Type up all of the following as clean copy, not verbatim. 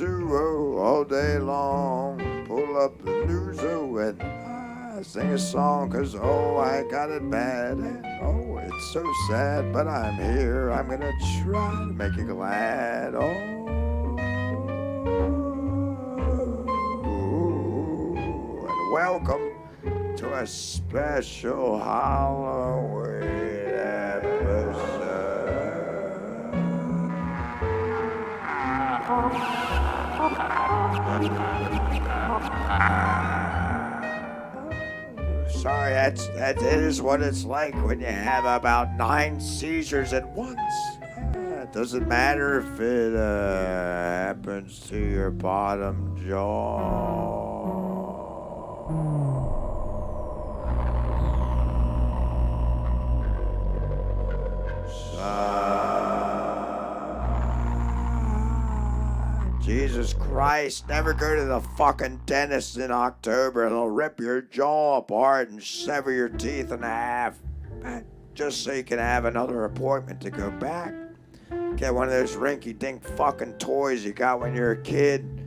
Rizzuo all day long. Pull up the Rizzuo and I sing a song, 'cause oh, I got it bad. And oh, it's so sad, but I'm here. I'm gonna try to make you glad. Oh, and welcome to a special Halloween episode. Sorry, that is what it's like when you have about 9 seizures at once. It doesn't matter if it happens to your bottom jaw. Jesus Christ, never go to the fucking dentist in October. They'll rip your jaw apart and sever your teeth in half. Just so you can have another appointment to go back. Get one of those rinky-dink fucking toys you got when you're a kid.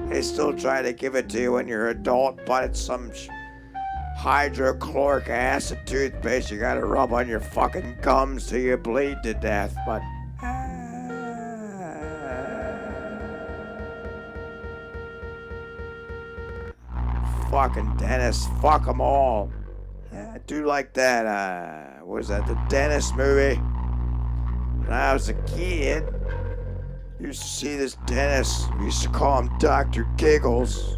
They still try to give it to you when you're an adult, but it's some hydrochloric acid toothpaste you gotta rub on your fucking gums till you bleed to death. But fucking dentists, fuck them all. I do like that, what was that, the dentist movie? When I was a kid, used to see this dentist, we used to call him Dr. Giggles.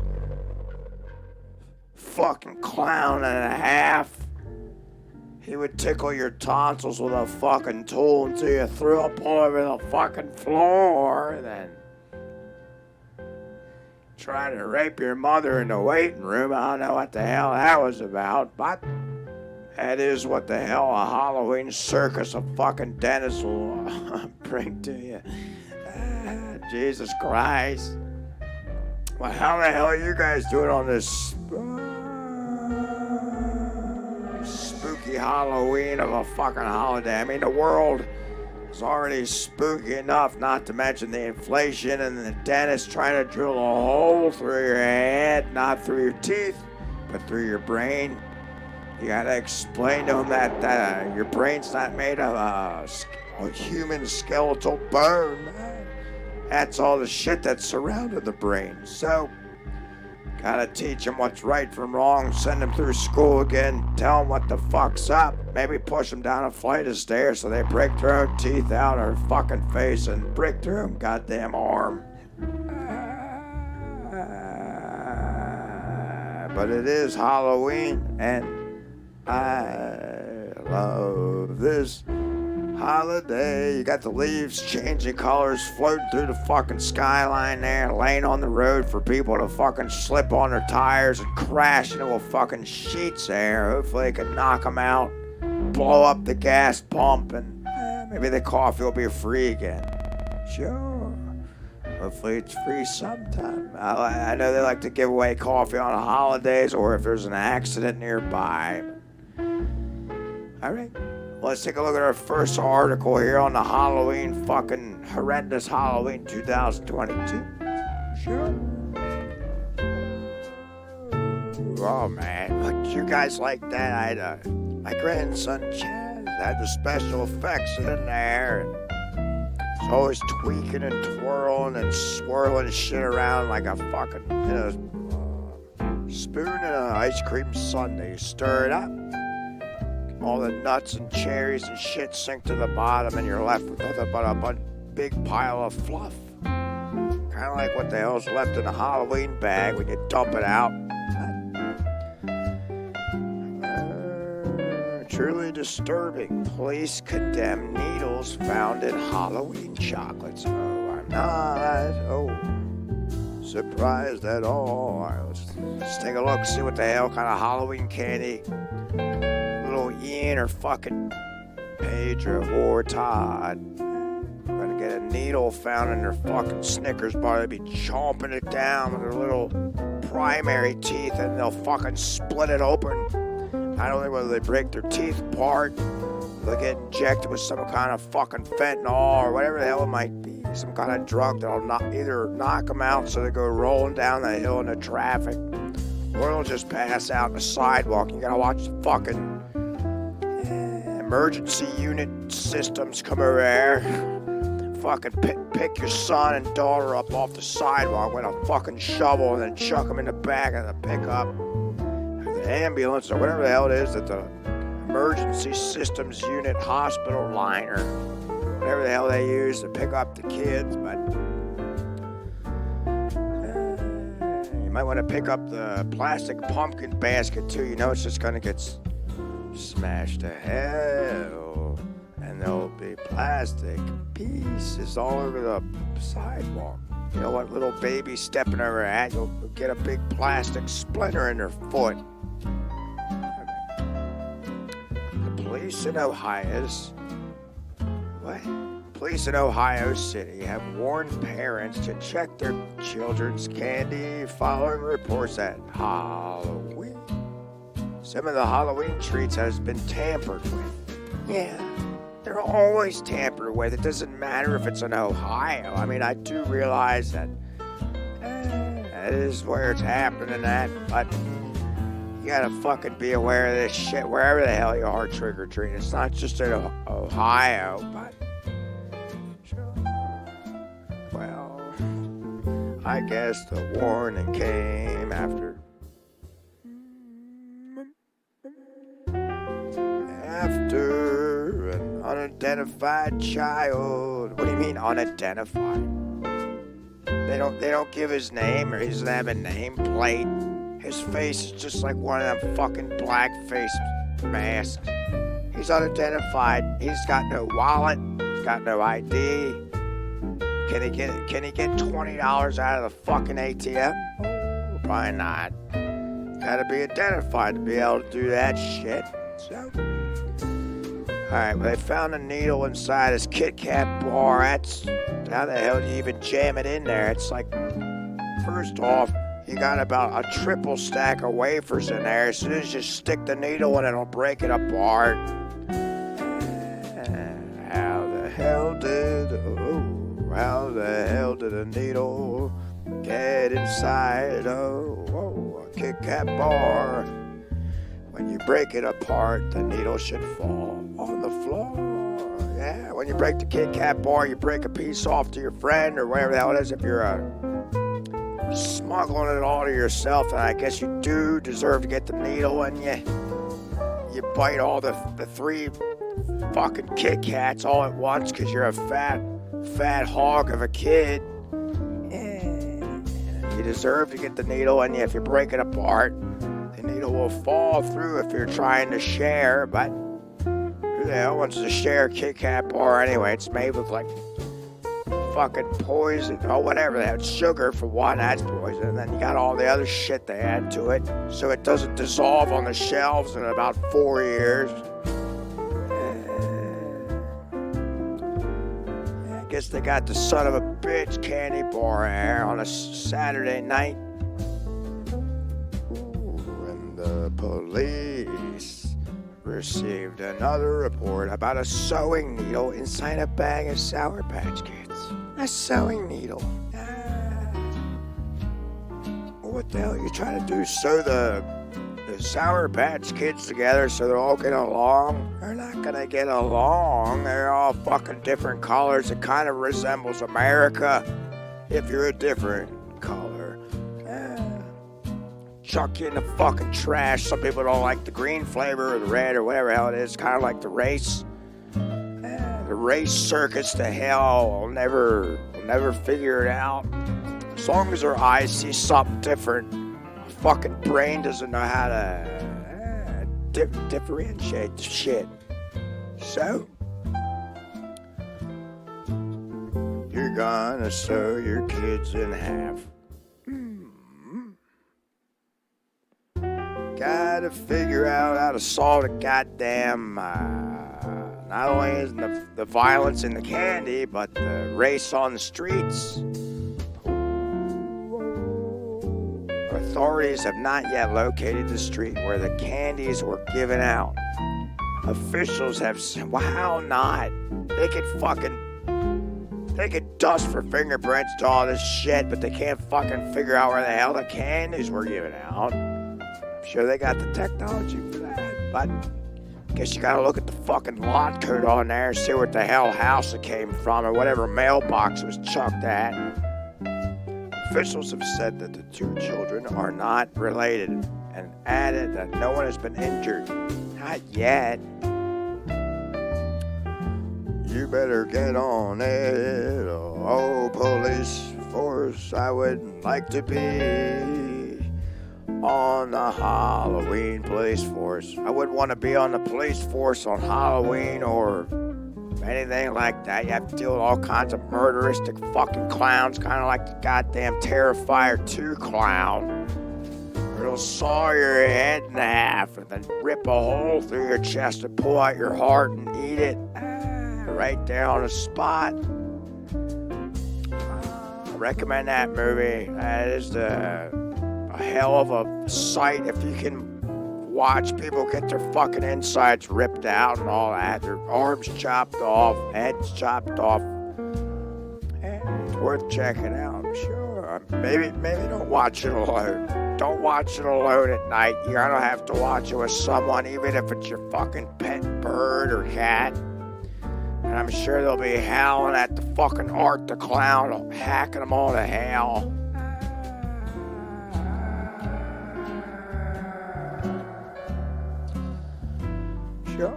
Fucking clown and a half. He would tickle your tonsils with a fucking tool until you threw up all over the fucking floor, and then trying to rape your mother in the waiting room. I don't know what the hell that was about, but that is what the hell a Halloween circus of fucking dentists will bring to you. Jesus Christ. Well, how the hell are you guys doing on this spooky Halloween of a fucking holiday? I mean, the world is already spooky enough, not to mention the inflation and the dentist trying to drill a hole through your head, not through your teeth, but through your brain. You gotta explain to him that your brain's not made of a human skeletal bone. That's all the shit that's surrounded the brain. So, gotta teach them what's right from wrong, send them through school again, tell them what the fuck's up, maybe push them down a flight of stairs so they break their own teeth out of their fucking face and break their own goddamn arm. But it is Halloween, and I love this holiday. You got the leaves changing colors, floating through the fucking skyline there, laying on the road for people to fucking slip on their tires and crash into a fucking sheets there. Hopefully they can knock them out, blow up the gas pump, and maybe the coffee will be free again. Sure. Hopefully it's free sometime. I know they like to give away coffee on the holidays or if there's an accident nearby. All right. Let's take a look at our first article here on the Halloween, fucking horrendous Halloween 2022. Sure. Oh, man. But you guys like that? I had my grandson Chaz had the special effects in there. He's always tweaking and twirling and swirling shit around like a fucking, spoon in an ice cream sundae. You stir it up. All the nuts and cherries and shit sink to the bottom, and you're left with nothing but a big pile of fluff. Kind of like what the hell's left in a Halloween bag when you dump it out. Truly disturbing. Police condemn needles found in Halloween chocolates. Oh, I'm not surprised at all. All right, let's take a look, see what the hell kind of Halloween candy little Ian or fucking Pedro or Todd gonna get a needle found in their fucking Snickers bar. They'll be chomping it down with their little primary teeth, and they'll fucking split it open. I don't know whether they break their teeth apart, they'll get injected with some kind of fucking fentanyl or whatever the hell it might be. some kind of drug that'll either knock them out so they go rolling down the hill into traffic, or they'll just pass out on the sidewalk. You gotta watch the fucking emergency unit systems come over there. Fucking pick your son and daughter up off the sidewalk with a fucking shovel and then chuck them in the back of the pickup, or the ambulance, or whatever the hell it is that the emergency systems unit hospital liner, whatever the hell they use to pick up the kids. But you might want to pick up the plastic pumpkin basket too. You know it's just gonna get smashed to hell, and there'll be plastic pieces all over the sidewalk. You know what, little baby stepping over that, you'll get a big plastic splinter in their foot. The police in Police in Ohio City have warned parents to check their children's candy following reports that Halloween. Some of the Halloween treats has been tampered with. Yeah, they're always tampered with. It doesn't matter if it's in Ohio. I mean, I do realize that that is where it's happening at, but you gotta fucking be aware of this shit wherever the hell you are trick-or-treating. It's not just in Ohio, but well, I guess the warning came after an unidentified child. What do you mean unidentified? They don't give his name, or he doesn't have a nameplate. His face is just like one of them fucking blackface masks. He's unidentified. He's got no wallet. He's got no ID. Can he get $20 out of the fucking ATM? Oh, probably not. Gotta be identified to be able to do that shit. So, alright, well, they found a needle inside his Kit Kat bar. That's, how the hell do you even jam it in there? It's like, first off, you got about a triple stack of wafers in there. As soon as you stick the needle in, it'll break it apart. How the hell did a needle get inside a Kit Kat bar? When you break it apart, the needle should fall on the floor. Yeah, when you break the Kit Kat bar, you break a piece off to your friend or whatever the hell it is. If you're smuggling it all to yourself, and I guess you do deserve to get the needle, and you bite all the three fucking Kit Kats all at once because you're a fat hog of a kid. You deserve to get the needle, and if you break it apart, the needle will fall through if you're trying to share. But who the hell wants to share a Kit Kat bar anyway? It's made with like fucking poison, or whatever. They have sugar for one, that's poison, and then you got all the other shit they add to it so it doesn't dissolve on the shelves in about 4 years. I guess they got the son of a bitch candy bar there on a Saturday night. And the police received another report about a sewing needle inside a bag of Sour Patch Kids. A sewing needle. What the hell are you trying to do? Sew the Sour Patch Kids together so they're all getting along? They're not gonna get along. They're all fucking different colors. It kind of resembles America if you're a different color. Chuck you in the fucking trash. Some people don't like the green flavor or the red or whatever the hell it is. Kind of like the race. The race circuits to hell. We'll never figure it out. As long as our eyes see something different, our fucking brain doesn't know how to differentiate the shit. So, you're gonna sew your kids in half. Gotta figure out how to solve the goddamn, not only is the violence in the candy, but the race on the streets. Authorities have not yet located the street where the candies were given out. Officials have said, well, how not? They could fucking They can dust for fingerprints to all this shit, but they can't fucking figure out where the hell the candies were given out. I'm sure they got the technology for that, but guess you gotta look at the fucking lot code on there and see what the hell house it came from or whatever mailbox it was chucked at. Officials have said that the two children are not related and added that no one has been injured. Not yet. You better get on it, oh police force. I would like to be on the Halloween police force. I wouldn't want to be on the police force on Halloween or anything like that. You have to deal with all kinds of murderistic fucking clowns, kind of like the goddamn Terrifier 2 clown. It'll saw your head in half and then rip a hole through your chest and pull out your heart and eat it. Right there on the spot. I recommend that movie. That is a hell of a sight if you can watch people get their fucking insides ripped out and all that. Their arms chopped off, heads chopped off. It's worth checking out, I'm sure. Maybe don't watch it alone. Don't watch it alone at night. You're gonna have to watch it with someone, even if it's your fucking pet bird or cat. And I'm sure they'll be howling at the fucking Art the Clown, hacking them all to hell. Sure.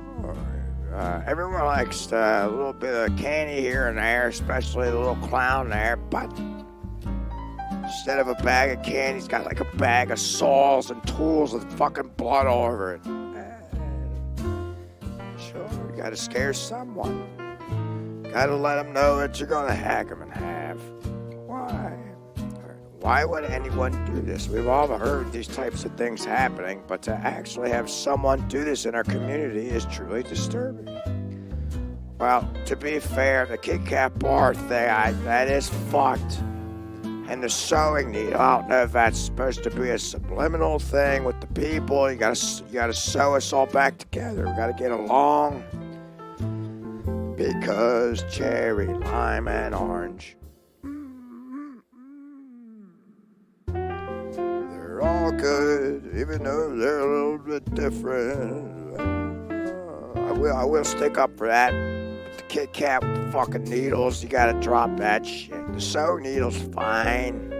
Everyone likes a little bit of candy here and there, especially the little clown there, but instead of a bag of candy, he's got like a bag of saws and tools with fucking blood all over it. Sure, you gotta scare someone. Gotta let them know that you're gonna hack them in half. Why? Why would anyone do this? We've all heard these types of things happening, but to actually have someone do this in our community is truly disturbing. Well, to be fair, the Kit Kat bar thing, that is fucked. And the sewing needle, I don't know if that's supposed to be a subliminal thing with the people. You gotta sew us all back together. We gotta get along. Because cherry, lime, and orange, they're all good, even though they're a little bit different. I will stick up for that. But the Kit Kat with the fucking needles, you gotta drop that shit. The sewing needle's fine,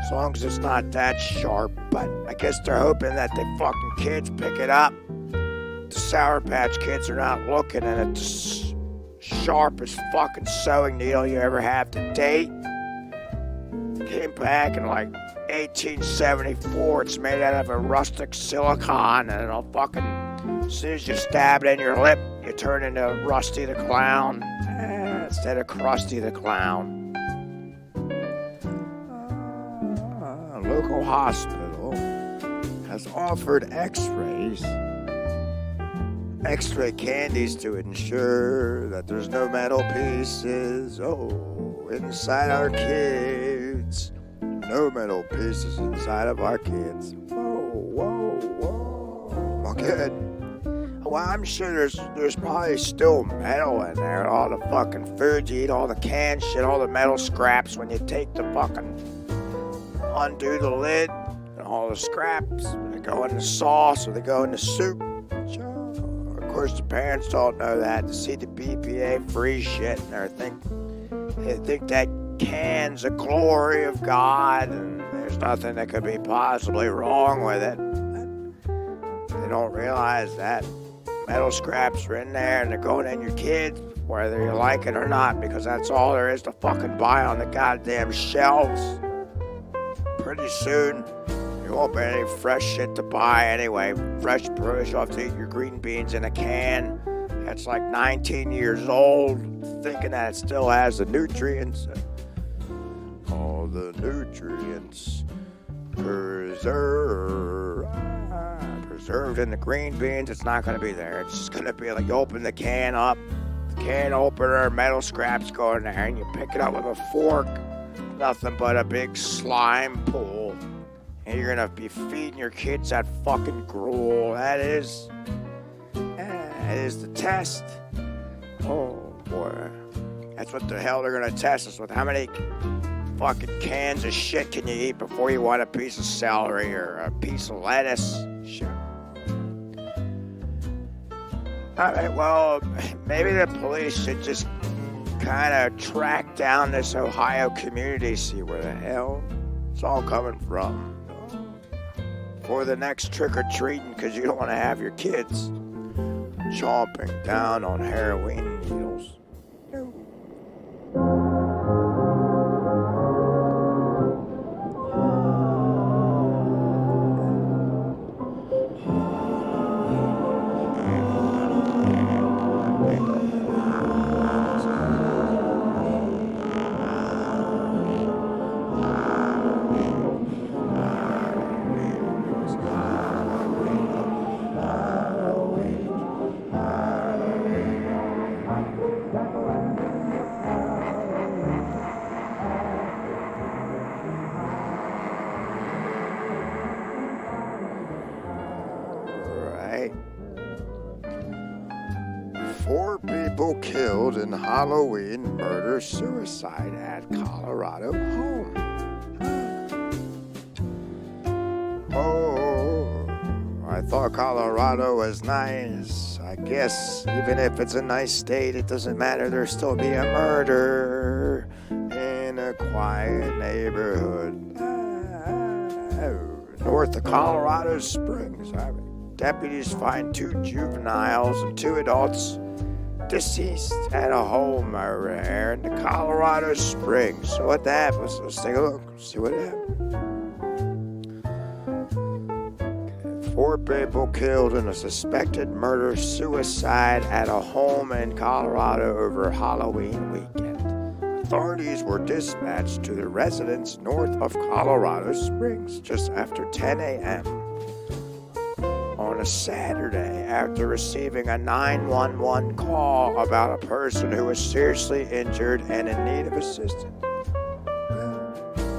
as long as it's not that sharp. But I guess they're hoping that the fucking kids pick it up. The Sour Patch Kids are not looking, and it's sharpest fucking sewing needle you ever have to date. Came back in like 1874. It's made out of a rustic silicone, and it'll fucking, as soon as you stab it in your lip, you turn into Rusty the Clown instead of Krusty the Clown. A local hospital has offered x-rays. X-ray candies to ensure that there's no metal pieces, inside our kids. No metal pieces inside of our kids. Whoa. Well, good. Well, I'm sure there's probably still metal in there. All the fucking food you eat, all the canned shit, all the metal scraps. When you take the fucking, undo the lid, and all the scraps, they go in the sauce or they go in the soup. Of course, the parents don't know that. To see the BPA-free shit, and they think that can's the glory of God, and there's nothing that could be possibly wrong with it. They don't realize that metal scraps are in there, and they're going in your kids, whether you like it or not, because that's all there is to fucking buy on the goddamn shelves. Pretty soon, there won't be any fresh shit to buy anyway. Fresh produce, you'll have to eat your green beans in a can that's like 19 years old, thinking that it still has the nutrients. All the nutrients preserved in the green beans. It's not going to be there. It's just going to be like you open the can up, the can opener, metal scraps go in there, and you pick it up with a fork. Nothing but a big slime pool. And you're gonna be feeding your kids that fucking gruel. That is the test. Oh boy. That's what the hell they're gonna test us with. How many fucking cans of shit can you eat before you want a piece of celery or a piece of lettuce? Shit. Alright, well, maybe the police should just kind of track down this Ohio community, see where the hell it's all coming from. For the next trick-or-treating, because you don't want to have your kids chomping down on heroin needles. Four people killed in Halloween murder-suicide at Colorado home. Oh, I thought Colorado was nice. I guess even if it's a nice state, it doesn't matter. There'll still be a murder in a quiet neighborhood. North of Colorado Springs. Deputies find 2 juveniles and 2 adults deceased at a home over there in the Colorado Springs. So what happened? Let's take a look. See what happened. 4 people killed in a suspected murder-suicide at a home in Colorado over Halloween weekend. Authorities were dispatched to the residence north of Colorado Springs just after 10 a.m. on a Saturday after receiving a 911 call about a person who was seriously injured and in need of assistance.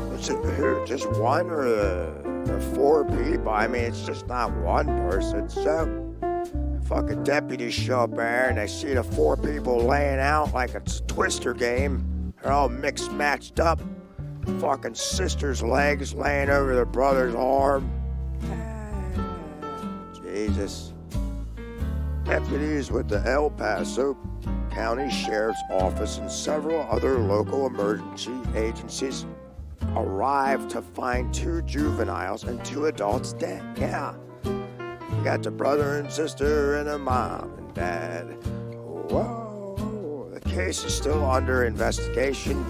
Was it who? Just one or the 4 people? I mean, it's just not one person. So, fucking deputies show up there and they see the 4 people laying out like it's a Twister game. They're all mixed, matched up. Fucking sister's legs laying over their brother's arm. Jesus. Deputies with the El Paso County Sheriff's Office and several other local emergency agencies arrived to find 2 juveniles and 2 adults dead. Yeah. You got the brother and sister and a mom and dad. Whoa. The case is still under investigation,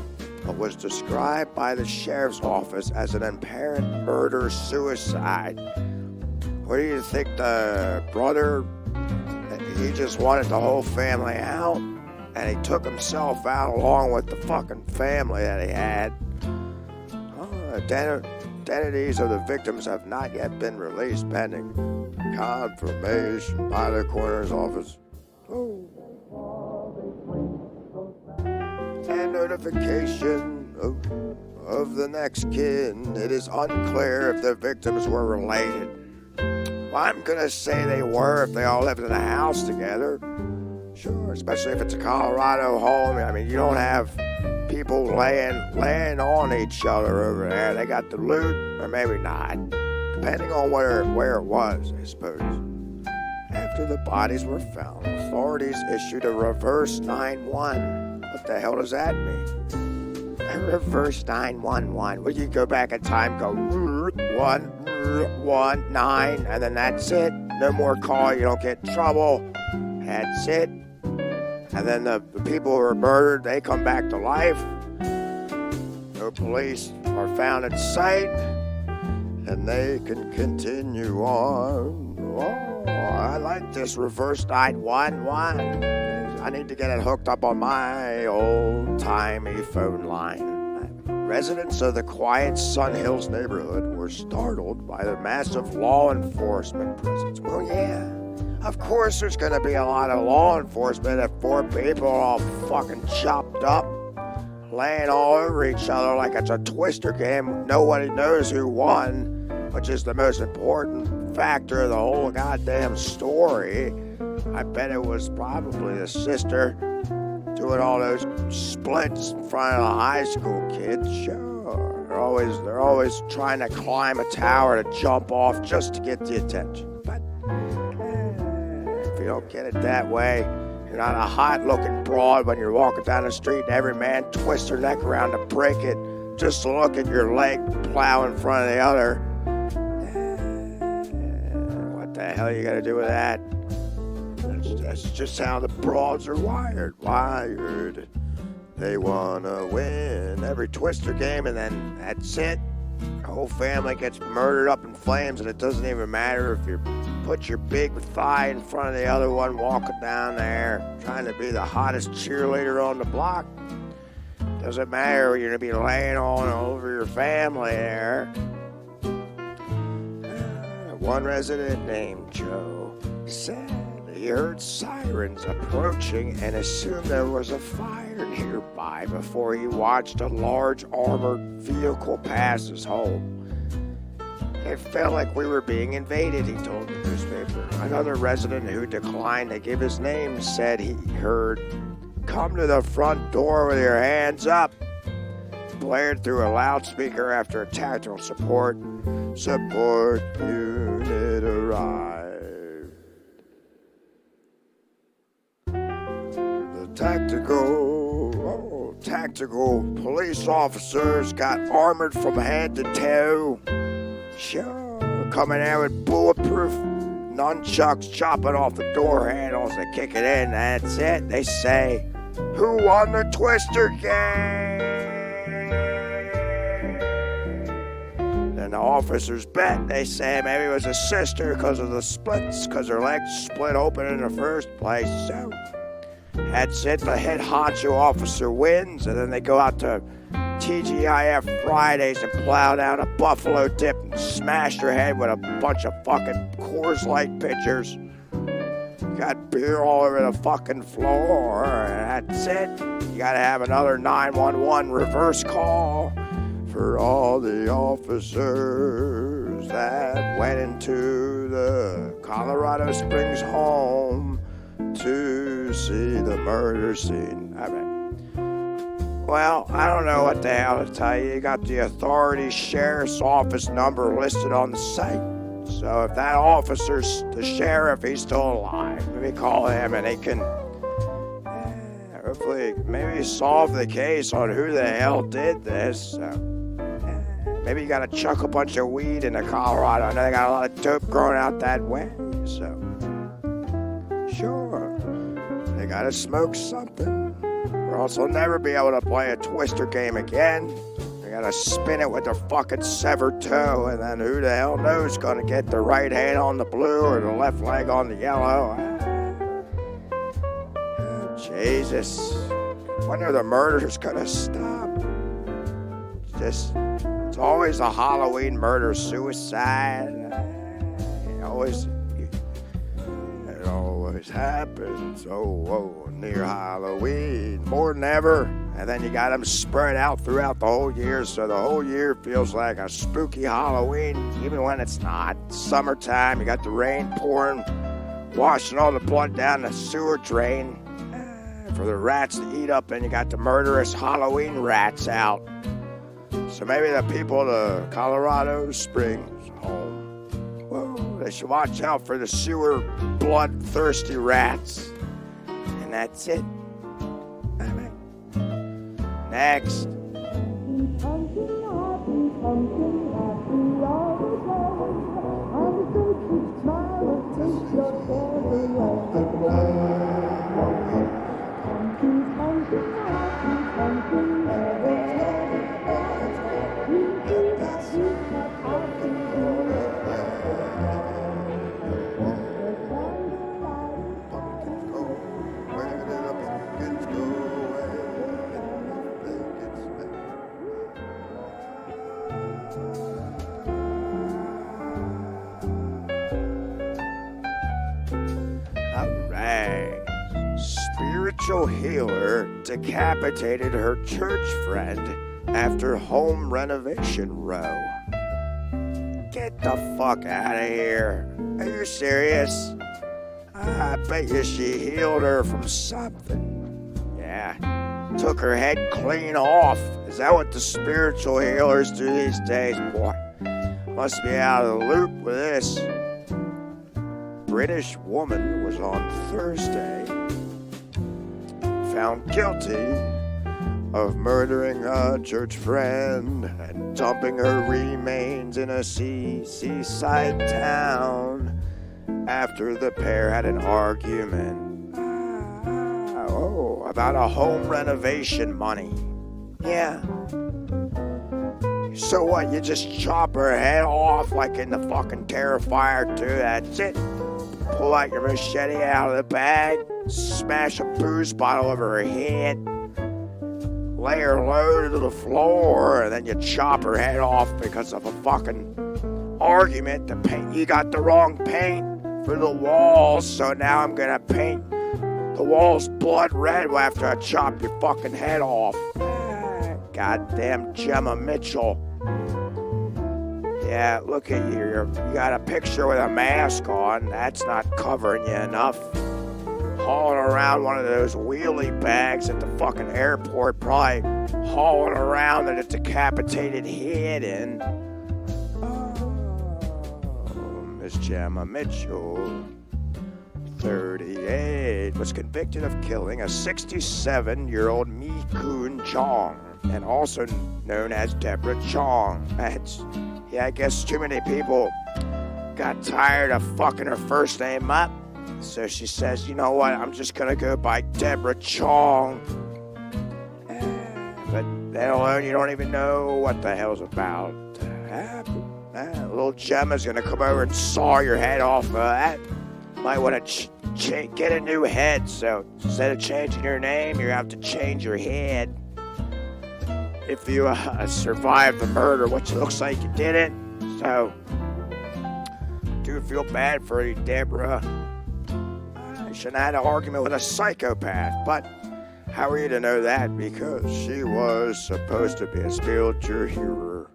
but was described by the Sheriff's Office as an apparent murder-suicide. What do you think, the brother, he just wanted the whole family out, and he took himself out along with the fucking family that he had. Identities of the victims have not yet been released pending confirmation by the coroner's office. And notification of the next kin. It is unclear if the victims were related. Well, I'm gonna say they were if they all lived in a house together. Sure, especially if it's a Colorado home. I mean, you don't have people laying on each other over there. They got the loot, or maybe not, depending on where it was, I suppose. After the bodies were found, authorities issued a reverse 911. What the hell does that mean? A reverse 911. Well, you go back in time, go 119, and then that's it. No more call. You don't get in trouble. That's it. And then the people who were murdered, they come back to life. No police are found in sight, and they can continue on. Oh, I like this reverse 911. I need to get it hooked up on my old-timey phone line. Residents of the quiet Sun Hills neighborhood were startled by the massive law enforcement presence. Well, yeah, of course there's going to be a lot of law enforcement if 4 people are all fucking chopped up, laying all over each other like it's a Twister game. Nobody knows who won, which is the most important factor of the whole goddamn story. I bet it was probably the sister doing all those splits in front of the high school kids. Sure, they're always trying to climb a tower to jump off just to get the attention. But if you don't get it that way, you're not a hot-looking broad when you're walking down the street and every man twists their neck around to break it just to look at your leg plow in front of the other. What the hell you gonna do with that? That's just how the broads are wired. They wanna win every Twister game, and then that's it. The whole family gets murdered up in flames, and it doesn't even matter if you put your big thigh in front of the other one walking down there, trying to be the hottest cheerleader on the block. Doesn't matter, you're gonna be laying all over your family there. One resident named Joe said he heard sirens approaching and assumed there was a fire nearby before he watched a large armored vehicle pass his home. It felt like we were being invaded, he told the newspaper. Another resident who declined to give his name said he heard, "Come to the front door with your hands up," blared through a loudspeaker after a tactical support unit arrived. Tactical police officers got armored from head to toe. Sure, coming in with bulletproof nunchucks, chopping off the door handles and kick it in. That's it. They say, "Who won the Twister game?" And the officers bet. They say maybe it was a sister because of the splits, because her legs split open in the first place. So that's it. The head honcho officer wins, and then they go out to TGIF Fridays and plow down a buffalo dip and smash their head with a bunch of fucking Coors Light pitchers. Got beer all over the fucking floor, and that's it. You gotta have another 911 reverse call for all the officers that went into the Colorado Springs home to see the murder scene. All right. Well, I don't know what the hell to tell you. You got the authority sheriff's office number listed on the site. So if that officer's the sheriff, he's still alive. Maybe call him and he can hopefully maybe solve the case on who the hell did this. Maybe you got to chuck a bunch of weed into Colorado. I know they got a lot of dope growing out that way. So sure, they got to smoke something. Or else they'll never be able to play a Twister game again. They gotta spin it with their fucking severed toe, and then who the hell knows gonna get the right hand on the blue or the left leg on the yellow. Jesus. When are the murders gonna stop? It's always a Halloween murder suicide. It always happens. Near Halloween, more than ever. And then you got them spread out throughout the whole year, so the whole year feels like a spooky Halloween, even when it's not. Summertime, you got the rain pouring, washing all the blood down the sewer drain for the rats to eat up, and you got the murderous Halloween rats out. So maybe the people of Colorado Springs home, whoa, they should watch out for the sewer bloodthirsty rats. And that's it. All right. Next. Spiritual healer decapitated her church friend after home renovation row. Get the fuck out of here. Are you serious? I bet you she healed her from something. Yeah, Yeah. Took her head clean off. Is that what the spiritual healers do these days? Boy, must be out of the loop with this. British woman was on Thursday found guilty of murdering a church friend and dumping her remains in a seaside town after the pair had an argument. About a home renovation money. Yeah. So what, you just chop her head off like in the fucking Terrifier 2, that's it? Pull out your machete out of the bag, smash a booze bottle over her head, lay her low to the floor, and then you chop her head off because of a fucking argument. The paint, you got the wrong paint for the walls, so now I'm gonna paint the wall's blood red after I chop your fucking head off. Goddamn Gemma Mitchell. Yeah, look at you. You got a picture with a mask on. That's not covering you enough. Hauling around one of those wheelie bags at the fucking airport, probably hauling around a decapitated head in. Oh, Miss Gemma Mitchell, 38, was convicted of killing a 67-year-old Mi Kun Chong, and also known as Deborah Chong. I guess too many people got tired of fucking her first name up, so she says, you know what, I'm just gonna go by Deborah Chong. But that alone, you don't even know what the hell's about. Little Gemma's gonna come over and saw your head off of that. Might want to get a new head, so instead of changing your name, you have to change your head. If you survive the murder, which looks like you didn't. So, do feel bad for you, Deborah. You shouldn't have had an argument with a psychopath, but how are you to know that? Because she was supposed to be a spiritual healer.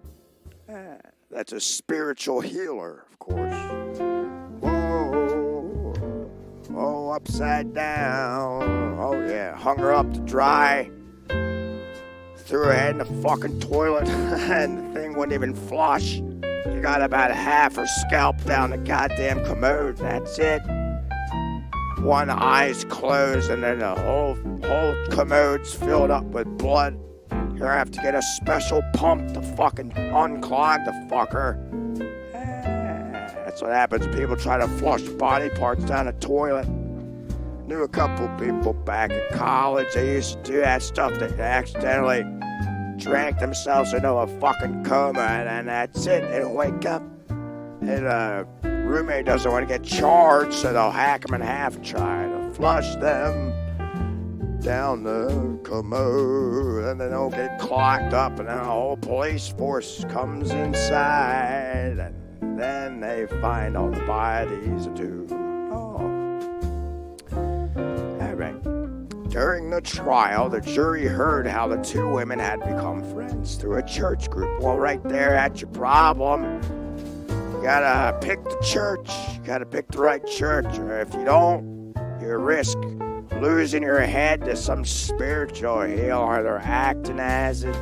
That's a spiritual healer, of course. Whoa, upside down. Oh yeah, hung her up to dry. Threw her head in the fucking toilet, and the thing wouldn't even flush. You got about half her scalp down the goddamn commode, that's it. One eye's closed, and then the whole commode's filled up with blood. You're gonna have to get a special pump to fucking unclog the fucker. That's what happens when people try to flush body parts down the toilet. Knew a couple people back in college, they used to do that stuff. They accidentally drank themselves into a fucking coma, and that's it. They don't wake up. And roommate doesn't want to get charged, so they'll hack them in half and try to flush them down the commode, and they don't get clogged up, and then a whole police force comes inside, and then they find all the bodies too. During the trial, the jury heard how the two women had become friends through a church group. Well, right there, that's your problem. You gotta pick the church. You gotta pick the right church. Or if you don't, you risk losing your head to some spiritual healer. They're acting as it.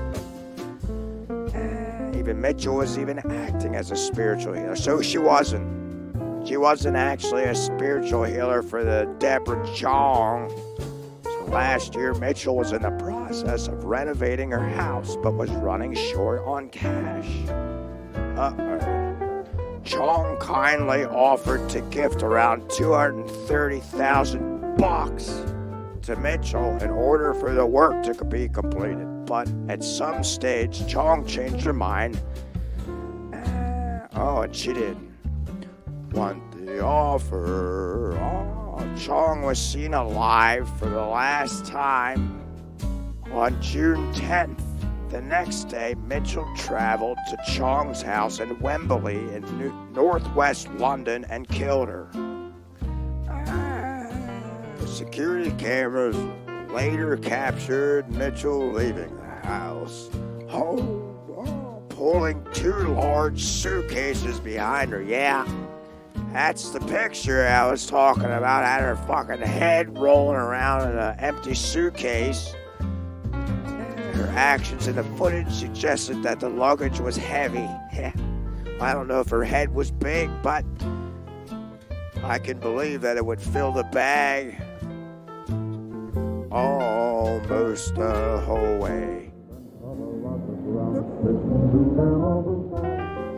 Even Mitchell was even acting as a spiritual healer. So she wasn't. She wasn't actually a spiritual healer for the Deborah Chong. Last year, Mitchell was in the process of renovating her house, but was running short on cash. Chong kindly offered to gift around $230,000 to Mitchell in order for the work to be completed. But at some stage, Chong changed her mind. And she didn't want the offer. Chong was seen alive for the last time on June 10th. The next day, Mitchell traveled to Chong's house in Wembley in northwest London and killed her. The security cameras later captured Mitchell leaving the house, pulling two large suitcases behind her. Yeah. That's the picture I was talking about. Had her fucking head rolling around in an empty suitcase. Her actions in the footage suggested that the luggage was heavy. I don't know if her head was big, but I can believe that it would fill the bag almost the whole way.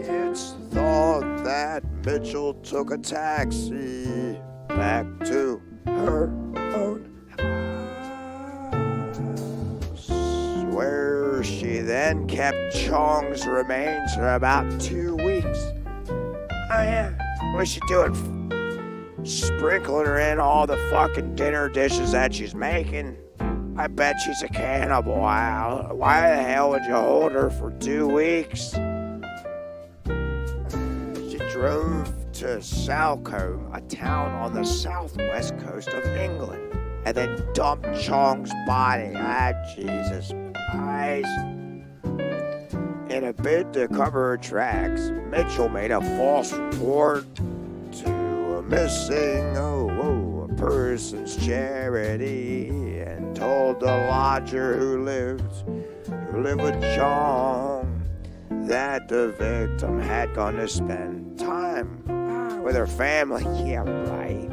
It's thought that Mitchell took a taxi back to her own house, where she then kept Chong's remains for about 2 weeks. Oh yeah, what's she doing? Sprinkling her in all the fucking dinner dishes that she's making. I bet she's a cannibal. Why the hell would you hold her for 2 weeks? She drove to Salcombe, a town on the southwest coast of England, and then dumped Chong's body. Jesus Christ. In a bid to cover her tracks, Mitchell made a false report to a missing a person's charity and told the lodger who lived with Chong that the victim had gone to spend time with her family. Yeah, right.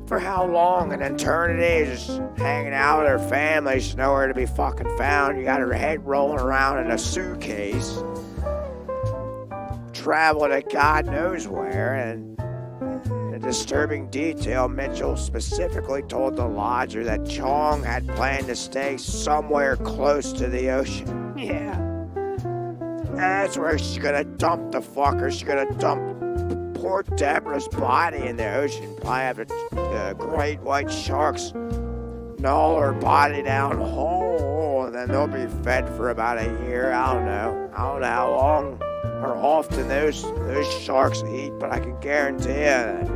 For how long? An eternity? Just hanging out with her family. She's nowhere to be fucking found. You got her head rolling around in a suitcase, traveling to God knows where. And in a disturbing detail, Mitchell specifically told the lodger that Chong had planned to stay somewhere close to the ocean. Yeah. That's where she's gonna dump the fucker. She's gonna dump poor Deborah's body in the ocean. Probably have the great white sharks gnaw her body down whole, and then they'll be fed for about a year. I don't know how long or often those sharks eat, but I can guarantee you that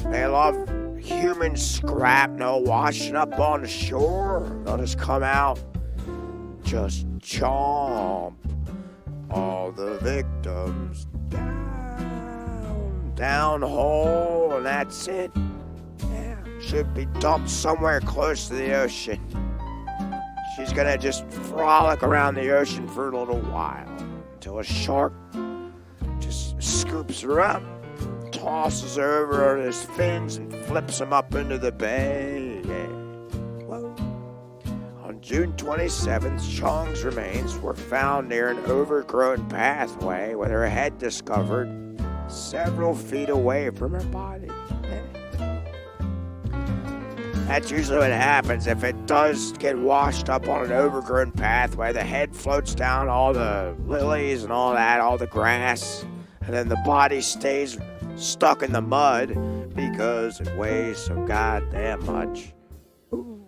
they love human scrapnel washing up on the shore. They'll just come out, just chomp all the victims down hole, and that's it. Yeah, should be dumped somewhere close to the ocean. She's gonna just frolic around the ocean for a little while until a shark just scoops her up, tosses her over on his fins, and flips him up into the bay. Yeah. Whoa. On June 27th, Chong's remains were found near an overgrown pathway with her head discovered several feet away from her body. That's usually what happens. If it does get washed up on an overgrown pathway, the head floats down all the lilies and all that, all the grass, and then the body stays stuck in the mud because it weighs so goddamn much. Ooh.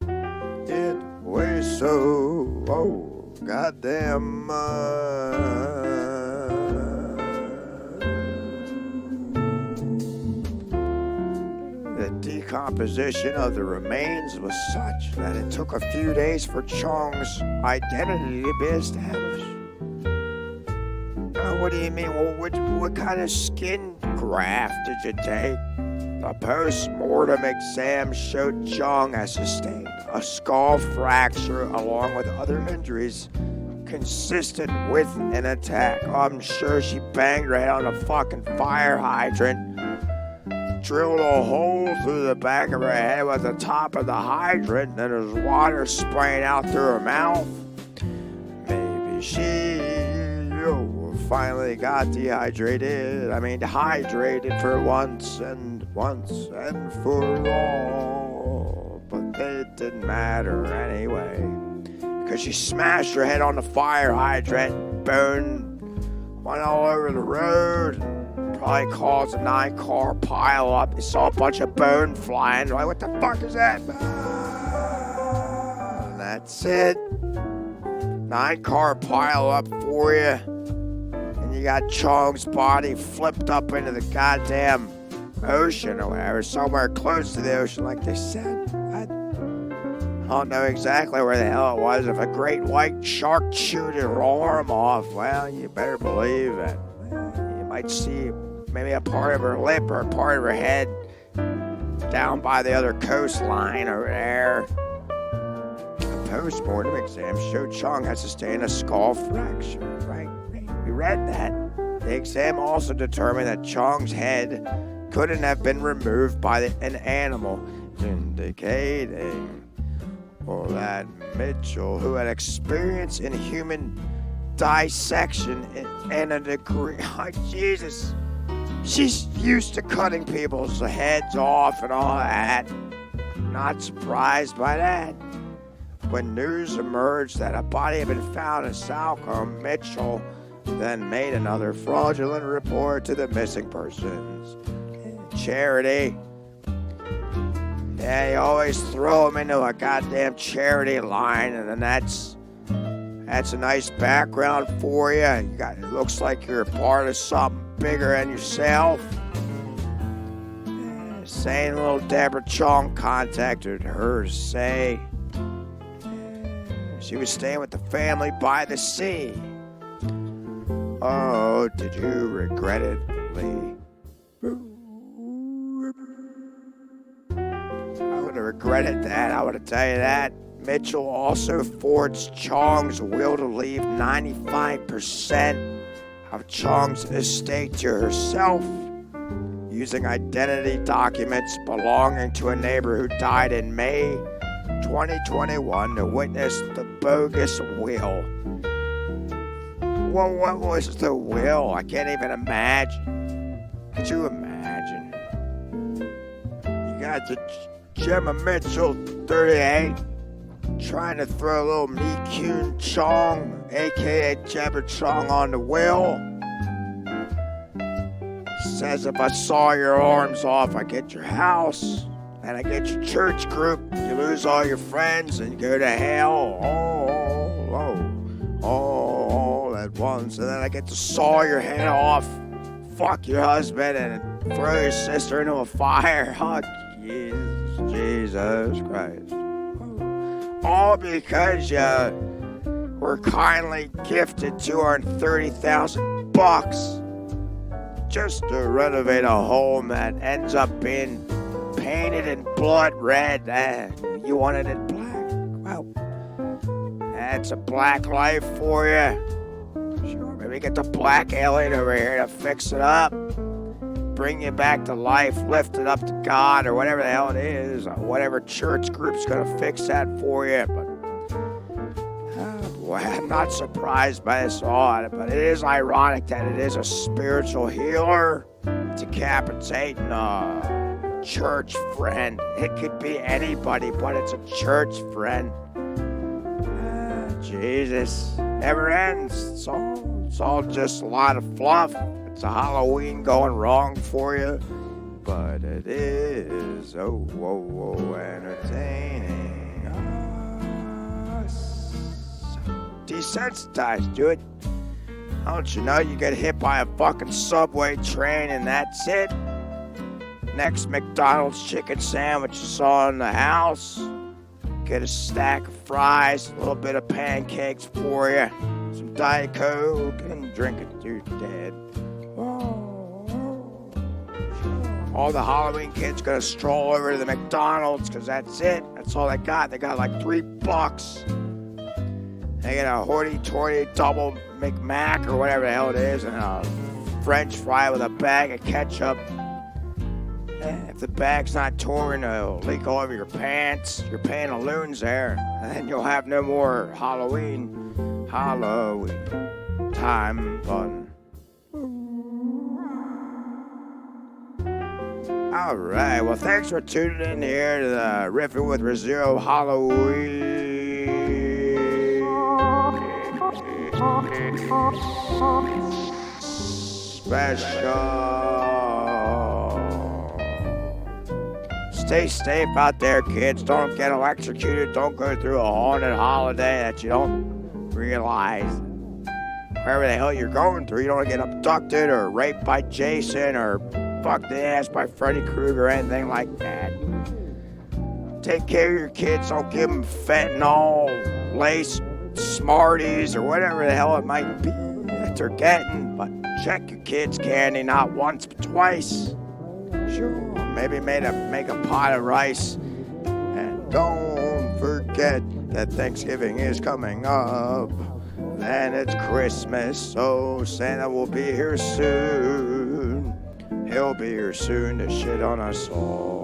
It weighs so goddamn much. The decomposition of the remains was such that it took a few days for Chong's identity to be established. What do you mean? Well, what kind of skin graft did you take? A post-mortem exam showed Chong had sustained a skull fracture along with other injuries consistent with an attack. I'm sure she banged her head on a fucking fire hydrant, drilled a hole through the back of her head with the top of the hydrant, and then there's water spraying out through her mouth. Maybe she finally got dehydrated. Dehydrated for once and for all. But it didn't matter anyway, because she smashed her head on the fire hydrant, bone went all over the road, probably caused a 9-car pile up. You saw a bunch of bone flying. Like, what the fuck is that? And that's it. 9-car pile up for you. And you got Chong's body flipped up into the goddamn ocean or whatever, somewhere close to the ocean, like they said. don't know exactly where the hell it was. If a great white shark chewed her arm off, well, you better believe it. You might see maybe a part of her lip or a part of her head down by the other coastline over there. A post-mortem exam showed Chung had sustained a skull fracture, right? We read that. The exam also determined that Chung's head couldn't have been removed by an animal, indicating that Mitchell, who had experience in human dissection in a degree, oh, Jesus, she's used to cutting people's heads off and all that. Not surprised by that. When news emerged that a body had been found in Salcombe, Mitchell then made another fraudulent report to the missing persons charity. Yeah, you always throw them into a goddamn charity line, and then that's a nice background for you. It looks like you're a part of something bigger than yourself. Saying little Deborah Chong contacted her to say she was staying with the family by the sea. Oh, did you regret it, Lee? I would have regretted that, I would tell you that. Mitchell also forged Chong's will to leave 95% of Chong's estate to herself, using identity documents belonging to a neighbor who died in May 2021 to witness the bogus will. Well, what was the will? I can't even imagine. Could you imagine? You got the Gemma Mitchell, 38, trying to throw a little Me Kyun Chong, a.k.a. Deborah Chong, on the will. Says if I saw your arms off, I get your house, and I get your church group, you lose all your friends, and you go to hell. All at once, and then I get to saw your head off, fuck your husband, and throw your sister into a fire. Oh, Jesus Christ. All because you were kindly gifted $230,000 just to renovate a home that ends up being painted in blood red, and you wanted it black. Well, that's a black life for you. Sure, maybe get the black alien over here to fix it up, bring you back to life, lift it up to God, or whatever the hell it is, or whatever church group's gonna fix that for you. But boy, I'm not surprised by this all, but it is ironic that it is a spiritual healer decapitating a church friend. It could be anybody, but it's a church friend. Jesus, never ends. It's all just a lot of fluff. It's a Halloween going wrong for you, but it is entertaining us. Desensitized to it. Don't you know you get hit by a fucking subway train and that's it? Next McDonald's chicken sandwich you saw in the house. Get a stack of fries, a little bit of pancakes for you, some Diet Coke, and drink it to your dead. All the Halloween kids gonna stroll over to the McDonald's because that's it. That's all they got. They got like $3. They get a hoity-toity double McMac or whatever the hell it is, and a French fry with a bag of ketchup. If the bag's not torn, it'll leak all over your pants. Your pantaloons there, and then you'll have no more Halloween time fun. All right, well, thanks for tuning in here to the Riffin with Rizzuo Halloween special. Stay safe out there, kids. Don't get electrocuted. Don't go through a haunted holiday that you don't realize. Wherever the hell you're going through, you don't want to get abducted or raped by Jason or fucked in the ass by Freddy Krueger or anything like that. Take care of your kids. Don't give them fentanyl, lace, Smarties, or whatever the hell it might be that they're getting. But check your kids' candy not once but twice. Sure, maybe make a pot of rice. And don't forget that Thanksgiving is coming up. Then it's Christmas, so Santa will be here soon. He'll be here soon to shit on us all.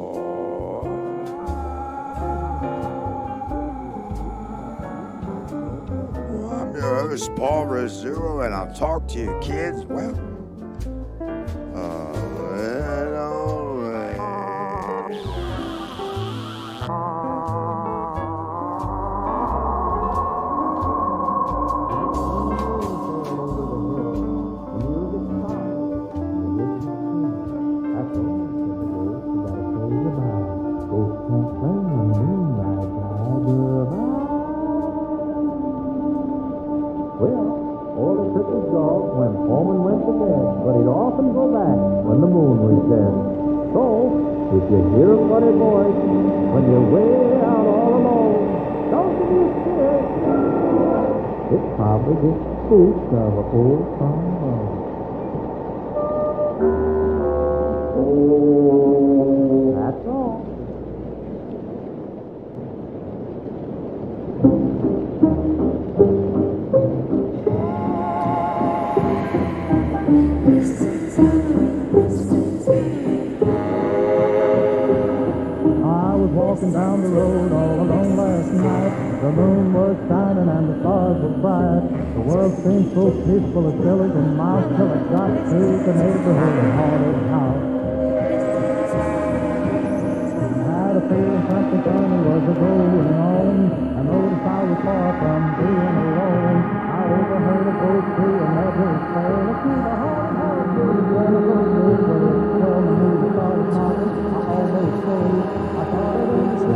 Well, I'm your host, Paul Rizzuo, and I'll talk to you kids, well, if you hear a funny voice when you're way out all alone, don't be scared. It's probably the spook of a old trombone. That's all. Walking down the road all alone last night. The moon was shining and the stars were bright. The world seemed so peaceful, as still as a mouse, till it got to the neighborhood and haunted house. I had a feeling something funny was going on. I noticed I was far from being alone. I overheard a voice through another phone. It's through the haunted house, through the other road, but it tell me who started knocking. I almost froze. I thought it was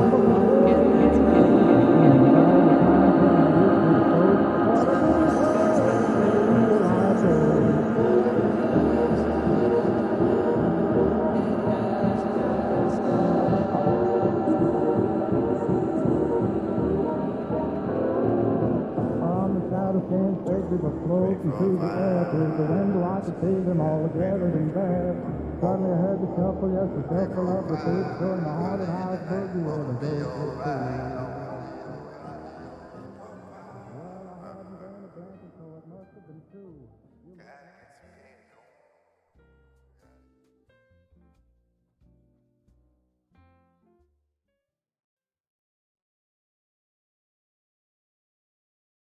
through the air, through the window I could see them all gathered in there. Suddenly I heard the shuffle, yes, the shuffle of the feet, during the haunted house boogie where the ghost was singing.